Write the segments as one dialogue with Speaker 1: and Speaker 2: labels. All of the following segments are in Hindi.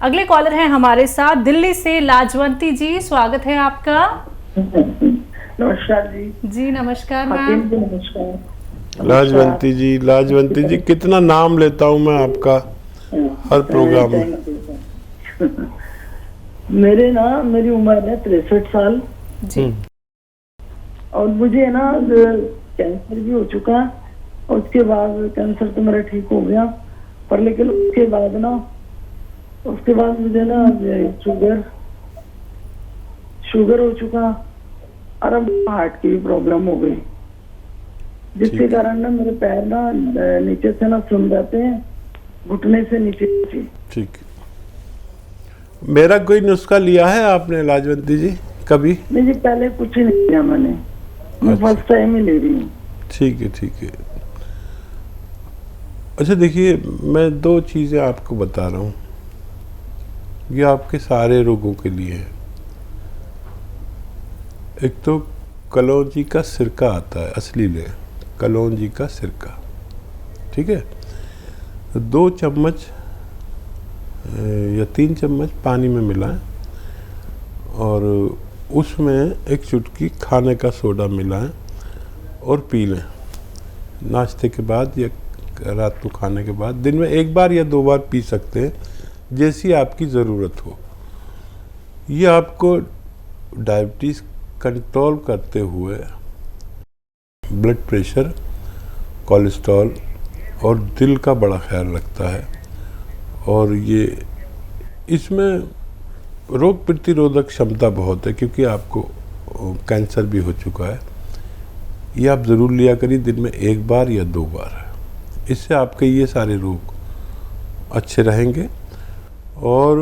Speaker 1: अगले कॉलर हैं हमारे साथ दिल्ली से लाजवंती जी, स्वागत है आपका।
Speaker 2: नमस्कार जी।
Speaker 1: जी नमस्कार मैम।
Speaker 2: नमस्कार।
Speaker 3: लाजवंती जी कितना नाम लेता हूँ मैं आपका हर प्रोग्राम में।
Speaker 2: मेरी उम्र है 63 साल
Speaker 1: जी।
Speaker 2: और मुझे ना कैंसर भी हो चुका है और उसके बाद कैंसर तो मेरा ठीक हो गया, पर लेकिन उसके बाद मुझे ना शुगर हो चुका और अब हार्ट की भी प्रॉब्लम हो गई, जिसके कारण ना मेरे पैर ना नीचे से ना सुन जाते हैं, घुटने से नीचे।
Speaker 3: ठीक। मेरा कोई नुस्खा लिया है आपने लाजवंती जी कभी?
Speaker 2: नहीं जी, पहले कुछ ही नहीं लिया मैंने, मैं फर्स्ट टाइम ही ले रही हूँ।
Speaker 3: ठीक है। अच्छा देखिए, मैं 2 चीज़ें आपको बता रहा हूँ, ये आपके सारे रोगों के लिए है। एक तो कलौंजी का सिरका आता है, असली ले कलौंजी का सिरका, ठीक है। 2 चम्मच या 3 चम्मच पानी में मिलाएं और उसमें एक चुटकी खाने का सोडा मिलाएं और पी लें नाश्ते के बाद या रात को खाने के बाद। दिन में 1 बार या 2 बार पी सकते हैं, जैसी आपकी ज़रूरत हो। ये आपको डायबिटीज़ कंट्रोल करते हुए ब्लड प्रेशर, कोलेस्ट्रॉल और दिल का बड़ा ख्याल रखता है। और ये इसमें रोग प्रतिरोधक क्षमता बहुत है, क्योंकि आपको कैंसर भी हो चुका है। ये आप ज़रूर लिया करिए दिन में 1 बार या 2 बार। इससे आपके ये सारे रोग अच्छे रहेंगे। और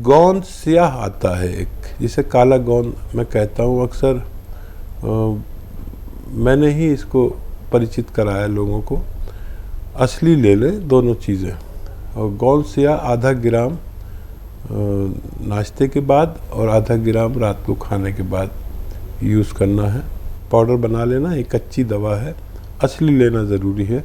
Speaker 3: गोंद स्याह आता है एक, जिसे काला गोंद मैं कहता हूँ अक्सर, मैंने ही इसको परिचित कराया लोगों को। असली ले लें दोनों चीज़ें। और गोंद स्याह आधा ग्राम नाश्ते के बाद और आधा ग्राम रात को खाने के बाद यूज़ करना है। पाउडर बना लेना, एक कच्ची दवा है, असली लेना ज़रूरी है,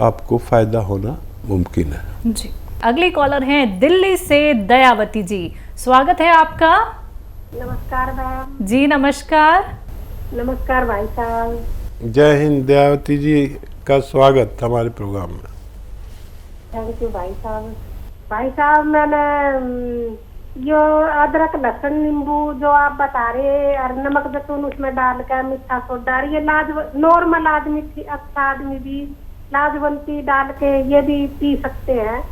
Speaker 3: आपको फ़ायदा होना मुमकिन है
Speaker 1: जी। अगले कॉलर हैं दिल्ली से दयावती जी, स्वागत है आपका।
Speaker 4: नमस्कार मैम।
Speaker 1: जी नमस्कार।
Speaker 4: नमस्कार भाई साहब।
Speaker 3: जय हिंद। दयावती जी का स्वागत हमारे प्रोग्राम में।
Speaker 4: थैंक यू भाई साहब। भाई साहब, मैंने जो अदरक लहसुन नींबू जो आप बता रहे और नमक जैतून उसमें डालकर मीठा सोडा, ये नॉर्मल आदमी, अच्छा आदमी भी लाजवंती डाल के ये भी पी सकते हैं?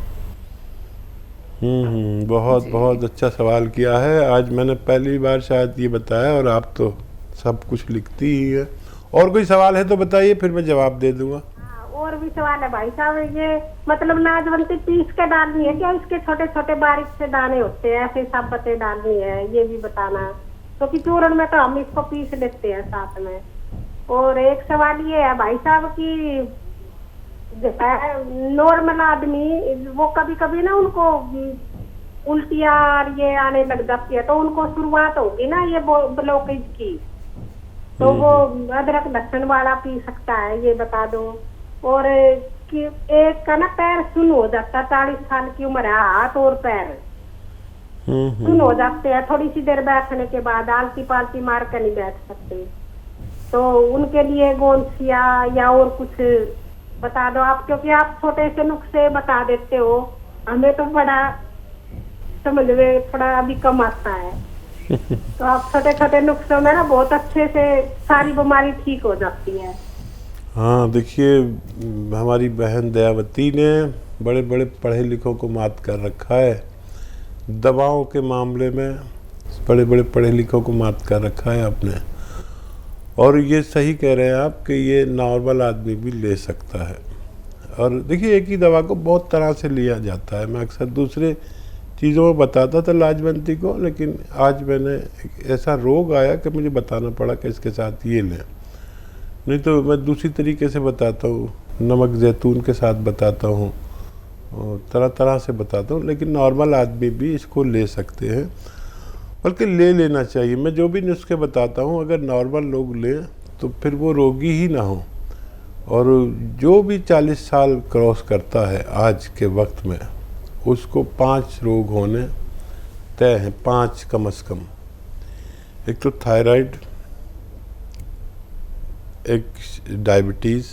Speaker 3: बहुत अच्छा सवाल किया है। आज मैंने पहली बार शायद ये बताया, और आप तो सब कुछ लिखती ही है। और कोई सवाल है तो बताइए, फिर मैं जवाब दे दूंगा।
Speaker 4: और भी सवाल है भाई साहब। ये मतलब लाजवंती पीस के डालनी है क्या? इसके छोटे छोटे बारीक से दाने होते हैं, ऐसे साबुते डालनी है, ये भी बताना। क्योंकि चूर्ण में तो हम इसको पीस लेते हैं साथ में। और एक सवाल ये है भाई साहब की नॉर्मल आदमी वो कभी कभी ना उनको उल्टियाँ ये आने लग जाती है, तो उनको शुरुआत होगी ना ये ब्लॉकेज की, तो वो अदरक लहसुन वाला पी सकता है, ये बता दो। और कि एक का ना पैर सुन हो जाता, 40 साल की उम्र है, हाथ और पैर सुन हो जाते हैं थोड़ी सी देर बैठने के बाद, आलती पालती मार कर नहीं बैठ सकते, तो उनके लिए गोंद स्याह या और कुछ बता दो आप, क्योंकि आप छोटे से नुस्खे बता देते हो, हमें तो बड़ा समझ में थोड़ा अभी कम आता है। तो आप छोटे छोटे नुस्खों में ना बहुत अच्छे से सारी बीमारी ठीक हो जाती है।
Speaker 3: हाँ देखिए, हमारी बहन दयावती ने बड़े बड़े पढ़े लिखों को मात कर रखा है। दवाओं के मामले में बड़े बड़े पढ़े लिखों को मात कर रखा है आपने। और ये सही कह रहे हैं आप कि ये नॉर्मल आदमी भी ले सकता है। और देखिए, एक ही दवा को बहुत तरह से लिया जाता है। मैं अक्सर दूसरे चीज़ों में बताता था लाजवंती को, लेकिन आज मैंने ऐसा रोग आया कि मुझे बताना पड़ा कि इसके साथ ये लें, नहीं तो मैं दूसरी तरीके से बताता हूँ, नमक जैतून के साथ बताता हूँ, तरह तरह से बताता हूँ। लेकिन नॉर्मल आदमी भी इसको ले सकते हैं, बल्कि ले लेना चाहिए। मैं जो भी नुस्खे बताता हूँ, अगर नॉर्मल लोग लें तो फिर वो रोगी ही ना हो। और जो भी 40 साल क्रॉस करता है आज के वक्त में, उसको 5 रोग होने तय हैं, 5 कम से कम। एक तो थायराइड, एक डायबिटीज़,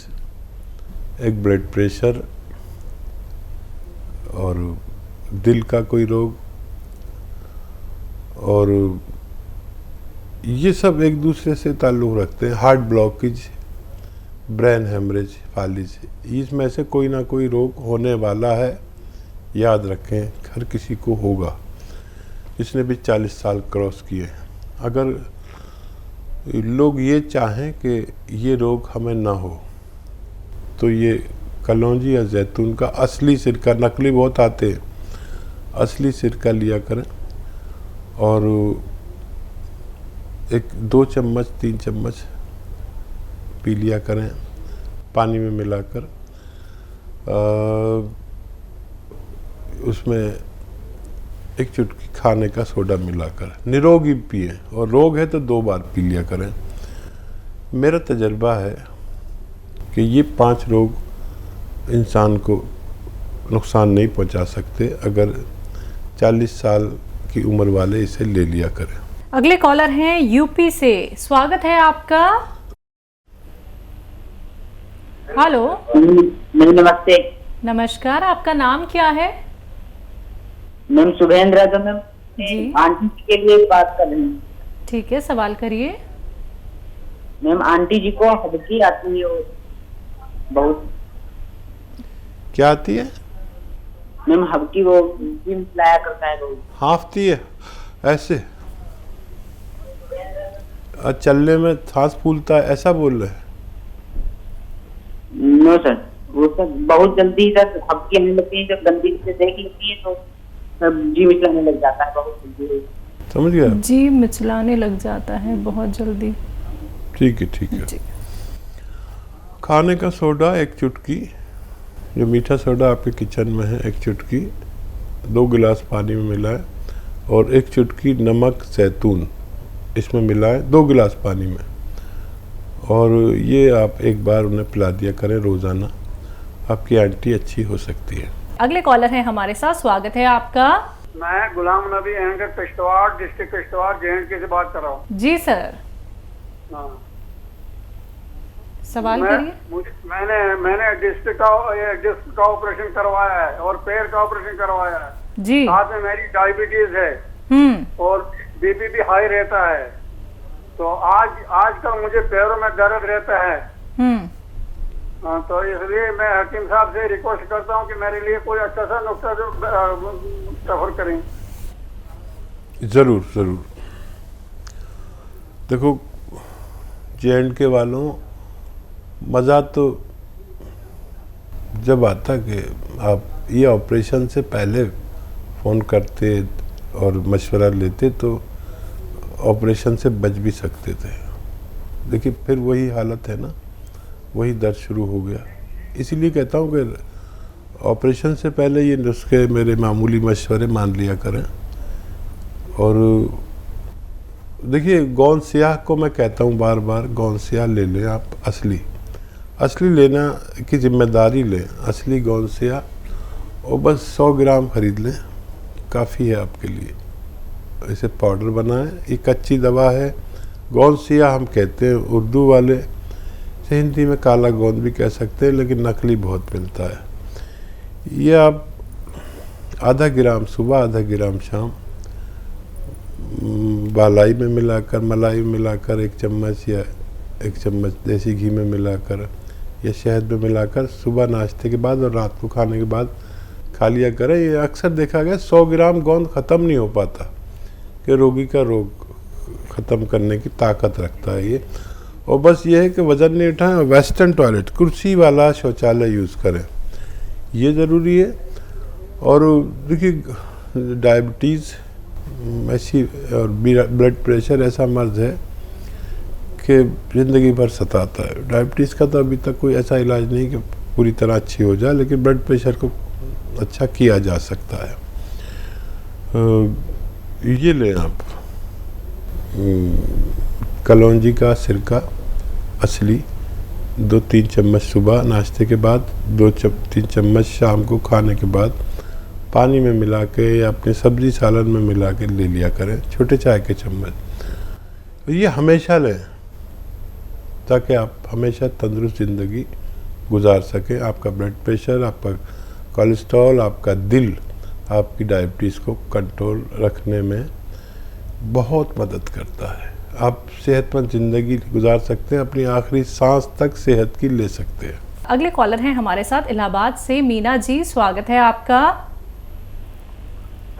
Speaker 3: एक ब्लड प्रेशर और दिल का कोई रोग, और ये सब एक दूसरे से ताल्लुक़ रखते हैं। हार्ट ब्लॉकेज, ब्रेन हेमरेज, फालिज, इसमें से कोई ना कोई रोग होने वाला है, याद रखें, हर किसी को होगा जिसने भी 40 साल क्रॉस किए हैं। अगर लोग ये चाहें कि ये रोग हमें ना हो तो ये कलौंजी या जैतून का असली सिरका, नकली बहुत आते हैं, असली सिरका लिया करें और 2 चम्मच 3 चम्मच पी लिया करें पानी में मिलाकर। उसमें एक चुटकी खाने का सोडा मिलाकर निरोगी पिए, और रोग है तो 2 बार पी लिया करें। मेरा तजर्बा है कि ये 5 रोग इंसान को नुकसान नहीं पहुंचा सकते अगर 40 साल की उम्र वाले इसे ले लिया करें।
Speaker 1: अगले कॉलर हैं यूपी से, स्वागत है आपका। हेलो।
Speaker 5: मैम नमस्ते।
Speaker 1: नमस्कार, आपका नाम क्या है?
Speaker 5: मैम शुभेंद्र यादव। मैम
Speaker 1: जी।
Speaker 5: आंटी जी के लिए बात कर रही हूँ।
Speaker 1: ठीक है, सवाल करिए।
Speaker 5: मैम आंटी जी को हबकी आती है बहुत।
Speaker 3: क्या आती है?
Speaker 5: मैम हबकी वो जिम लाया करता है रोज।
Speaker 3: हाँफती है ऐसे, चलने में सांस फूलता है, ऐसा बोल रहे हैं?
Speaker 5: नो सर, वो सब बहुत जल्दी सर हबकी आने लगती है, जब गंदी से देख लेती है तो सब जी मिचलाने लग जाता है बहुत जल्दी।
Speaker 3: समझ गया?
Speaker 1: जी मिचलाने लग जाता है बहुत जल्दी।
Speaker 3: ठीक है, ठीक है। खाने का सोडा 1 चुटकी, जो मीठा सोडा आपके किचन में है, 1 चुटकी 2 गिलास पानी में मिलाएं, और 1 चुटकी नमक जैतून इसमें मिलाएं 2 गिलास पानी में, और ये आप एक बार उन्हें पिला दिया करें रोज़ाना। आपकी आंटी अच्छी हो सकती है।
Speaker 1: अगले कॉलर हैं हमारे साथ, स्वागत है आपका।
Speaker 6: मैं Ghulam Nabi anchor Kishtwar, district Kishtwar, JNK से बात कर रहा हूँ।
Speaker 1: जी सर,
Speaker 6: हाँ।
Speaker 1: सवाल करिए।
Speaker 6: मैंने डिस्क का ऑपरेशन करवाया है और पैर का ऑपरेशन करवाया है
Speaker 1: जी।
Speaker 6: साथ में मेरी डायबिटीज है और BP भी हाई रहता है। तो आजकल मुझे पैरों में दर्द रहता है। तो इसलिए मैं हकीम साहब से रिक्वेस्ट करता हूँ कि मेरे लिए कोई अच्छा सा नुस्खा जो सफर करें।
Speaker 3: ज़रूर ज़रूर। देखो JNK वालों, मज़ा तो जब आता कि आप ये ऑपरेशन से पहले फ़ोन करते और मशवरा लेते तो ऑपरेशन से बच भी सकते थे। देखिए फिर वही हालत है ना, वही दर्द शुरू हो गया। इसीलिए कहता हूँ कि ऑपरेशन से पहले ये नुस्खे, मेरे मामूली मशवरे मान लिया करें। और देखिए गोंद स्याह को मैं कहता हूँ बार बार, गोंद स्याह ले लें आप, असली लेना की जिम्मेदारी लें, असली गोंद स्याह, और बस 100 ग्राम खरीद लें, काफ़ी है आपके लिए। इसे पाउडर बनाएं। ये कच्ची दवा है, गोंद स्याह हम कहते हैं, उर्दू वाले से हिंदी में काला गोंद भी कह सकते हैं, लेकिन नकली बहुत मिलता है। ये आप आधा ग्राम सुबह, आधा ग्राम शाम बालाई में मिलाकर, मलाई में मिलाकर 1 चम्मच या 1 चम्मच देसी घी में मिलाकर या शहद में मिलाकर सुबह नाश्ते के बाद और रात को खाने के बाद खा लिया करें। ये अक्सर देखा गया 100 ग्राम गोंद ख़त्म नहीं हो पाता, कि रोगी का रोग ख़त्म करने की ताकत रखता है ये। और बस ये है कि वज़न नहीं उठाएं, वेस्टर्न टॉयलेट, कुर्सी वाला शौचालय यूज़ करें, ये ज़रूरी है। और देखिए डायबिटीज़ ऐसी और ब्लड प्रेशर ऐसा मर्ज़ है कि ज़िंदगी भर सताता है। डायबिटीज़ का तो अभी तक कोई ऐसा इलाज नहीं कि पूरी तरह अच्छी हो जाए, लेकिन ब्लड प्रेशर को अच्छा किया जा सकता है। ये लें आप कलौंजी का सिरका असली, 2-3 चम्मच सुबह नाश्ते के बाद, 2-3 चम्मच शाम को खाने के बाद, पानी में मिला के या अपनी सब्जी सालन में मिला के ले लिया करें, छोटे चाय के चम्मच। तो ये हमेशा लें ताकि आप हमेशा तंदुरुस्त ज़िंदगी गुजार सकें। आपका ब्लड प्रेशर, आपका कोलेस्ट्रॉल, आपका दिल, आपकी डायबिटीज़ को कंट्रोल रखने में बहुत मदद करता है। आप सेहतमंद ज़िंदगी गुजार सकते हैं, अपनी आखिरी सांस तक सेहत की ले सकते हैं।
Speaker 1: अगले कॉलर हैं हमारे साथ इलाहाबाद से मीना जी, स्वागत है आपका।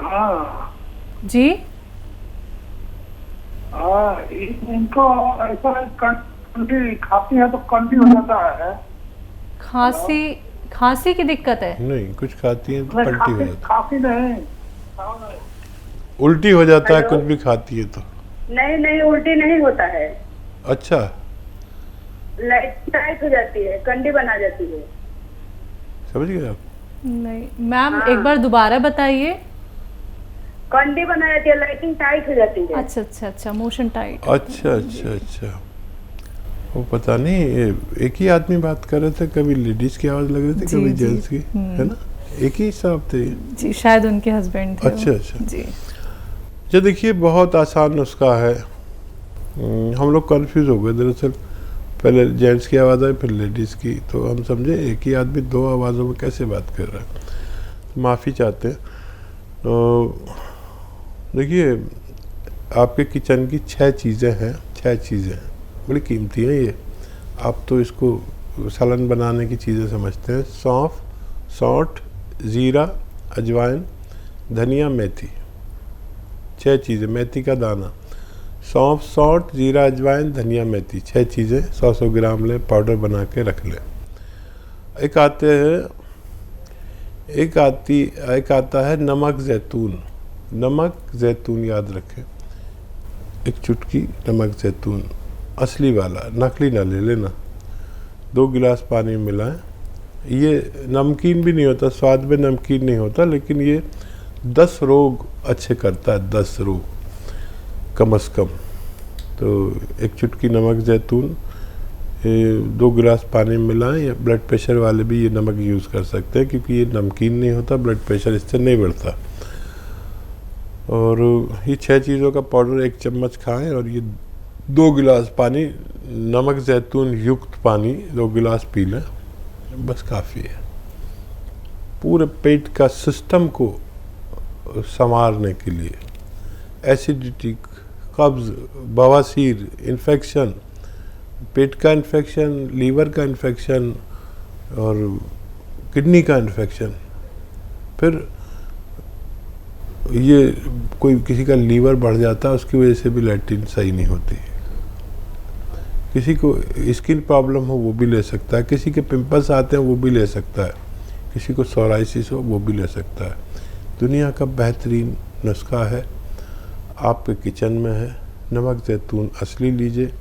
Speaker 6: हाँ
Speaker 1: जी
Speaker 6: हाँ, इनको ऐसा कंडी खाती है तो कंडी हो जाता है।
Speaker 1: खांसी की दिक्कत है?
Speaker 3: नहीं, कुछ खाती हैं तो पलटी हो जाती है,
Speaker 6: खांसी नहीं,
Speaker 3: उल्टी हो जाता है कुछ भी खाती है तो।
Speaker 7: नहीं उल्टी नहीं होता है,
Speaker 3: अच्छा,
Speaker 7: टाइट हो जाती है, कंडी बना जाती है।
Speaker 3: समझ गए आप?
Speaker 1: नहीं मैम, एक बार दोबारा बताइए।
Speaker 7: कंडी बना जाती है, लाइटिंग टाइट हो जाती है।
Speaker 1: अच्छा, मोशन टाइट।
Speaker 3: अच्छा, वो पता नहीं, एक ही आदमी बात कर रहे थे, कभी लेडीज की आवाज लग रही थी, कभी जेंट्स की, है ना? एक ही साहब थे
Speaker 1: जी, शायद उनके हस्बैंड थे।
Speaker 3: अच्छा
Speaker 1: जी।
Speaker 3: जो देखिए, बहुत आसान नुस्खा है। हम लोग कंफ्यूज हो गए दरअसल, पहले जेंट्स की आवाज़ आई फिर लेडीज़ की, तो हम समझे एक ही आदमी दो आवाज़ों में कैसे बात कर रहा है, तो माफ़ी चाहते हैं। तो देखिए, आपके किचन की 6 चीज़ें हैं, बड़ी कीमती हैं ये। आप तो इसको सालन बनाने की चीज़ें समझते हैं। सौंफ, सौंठ, ज़ीरा, अजवाइन, धनिया, मेथी, 6 चीज़ें। मेथी का दाना, सौंफ, सौंठ, ज़ीरा, अजवाइन, धनिया, मेथी, 6 चीज़ें 100 ग्राम लें, पाउडर बना के रख लें। एक आता है नमक ज़ैतून, याद रखें, एक चुटकी नमक ज़ैतून, असली वाला, नकली ना ले लेना। 2 गिलास पानी में मिलाएं। ये नमकीन भी नहीं होता, स्वाद में नमकीन नहीं होता, लेकिन ये 10 रोग अच्छे करता है, 10 रोग कम से कम। तो एक चुटकी नमक ज़ैतून 2 गिलास पानी में मिलाएं। या ब्लड प्रेशर वाले भी ये नमक यूज़ कर सकते हैं, क्योंकि ये नमकीन नहीं होता, ब्लड प्रेशर इससे नहीं बढ़ता। और ये 6 चीज़ों का पाउडर 1 चम्मच खाएं, और ये 2 गिलास पानी, नमक ज़ैतून युक्त पानी 2 गिलास पी लें, बस काफ़ी है। पूरे पेट का सिस्टम को संवारने के लिए, एसिडिटी, कब्ज़, बवासीर, इन्फेक्शन, पेट का इन्फेक्शन, लीवर का इन्फेक्शन और किडनी का इन्फेक्शन। फिर ये कोई किसी का लीवर बढ़ जाता है, उसकी वजह से भी लैट्रिन सही नहीं होती। किसी को स्किन प्रॉब्लम हो वो भी ले सकता है, किसी के पिंपल्स आते हैं वो भी ले सकता है, किसी को सोराइसिस हो वो भी ले सकता है। दुनिया का बेहतरीन नुस्खा है, आपके किचन में है। नमक ज़ैतून असली लीजिए,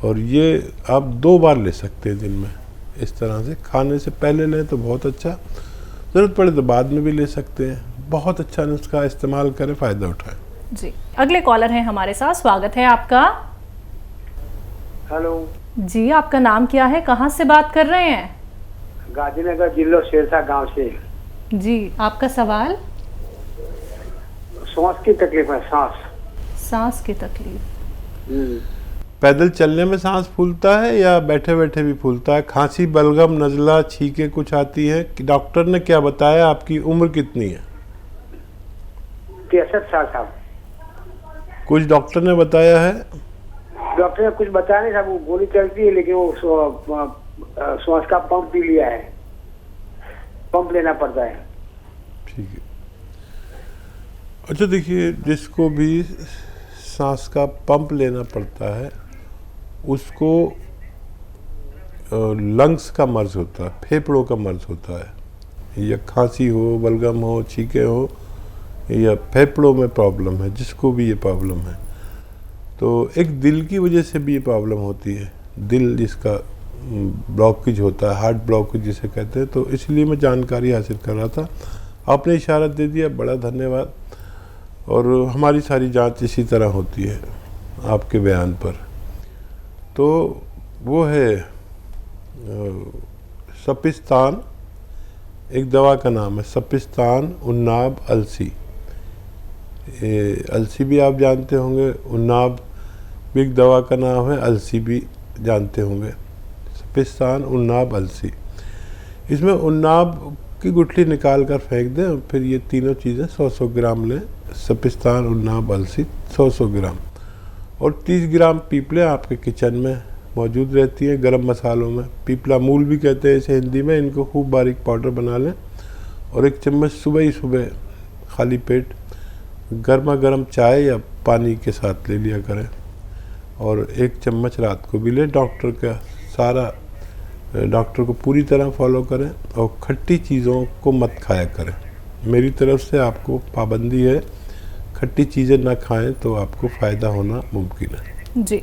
Speaker 3: और ये आप 2 बार ले सकते हैं दिन में। इस तरह से खाने से पहले लें तो बहुत अच्छा, ज़रूरत पड़े तो बाद में भी ले सकते हैं। बहुत अच्छा नुस्खा, इस्तेमाल करें, फ़ायदा उठाएं।
Speaker 1: जी, अगले कॉलर हैं हमारे साथ, स्वागत है आपका।
Speaker 6: हेलो
Speaker 1: जी, आपका नाम क्या है, कहाँ से बात कर रहे हैं?
Speaker 6: गाजीनगर जिला शेरसा गांव से।
Speaker 1: जी, आपका सवाल?
Speaker 6: सांस की तकलीफ है,
Speaker 1: सांस की तकलीफ।
Speaker 3: पैदल चलने में सांस फूलता है या बैठे बैठे भी फूलता है? खांसी, बलगम, नज़ला, छींके कुछ आती है? कि डॉक्टर ने क्या बताया? आपकी उम्र कितनी है?
Speaker 6: 63 साल साहब।
Speaker 3: कुछ डॉक्टर ने बताया है?
Speaker 6: डॉक्टर ने कुछ बताया नहीं साहब, वो गोली चलती है, लेकिन वो सांस का पंप भी लिया है, पंप लेना पड़ता है।
Speaker 3: ठीक है। अच्छा देखिए, जिसको भी सांस का पंप लेना पड़ता है उसको लंग्स का मर्ज होता है, फेफड़ों का मर्ज होता है। या खांसी हो, बलगम हो, छींके हो, या फेफड़ों में प्रॉब्लम है, जिसको भी ये प्रॉब्लम है। तो एक दिल की वजह से भी ये प्रॉब्लम होती है, दिल जिसका ब्लॉकेज होता है, हार्ट ब्लॉकेज जिसे कहते हैं। तो इसलिए मैं जानकारी हासिल कर रहा था, आपने इशारा दे दिया, बड़ा धन्यवाद। और हमारी सारी जांच इसी तरह होती है आपके बयान पर। तो वो है सपिस्तान, एक दवा का नाम है सपिस्तान उन्नाब अलसी। अलसी भी आप जानते होंगे, उन्नाब भी एक दवा का नाम है, अलसी भी जानते होंगे। सपिस्तान उन्नाब अलसी, इसमें उन्नाब की गुठली निकाल कर फेंक दें और फिर ये तीनों चीज़ें 100-100 ग्राम लें। सपिस्तान उन्नाब अलसी 100-100 ग्राम, और 30 ग्राम पीपले आपके किचन में मौजूद रहती है गरम मसालों में। पीपला मूल भी कहते हैं इसे हिंदी में। इनको खूब बारीक पाउडर बना लें और 1 चम्मच सुबह ही सुबह खाली पेट गर्मा गर्म चाय या पानी के साथ ले लिया करें, और 1 चम्मच रात को भी लें। डॉक्टर को पूरी तरह फॉलो करें, और खट्टी चीज़ों को मत खाया करें। मेरी तरफ से आपको पाबंदी है, खट्टी चीज़ें ना खाएं तो आपको फ़ायदा होना मुमकिन है।
Speaker 1: जी।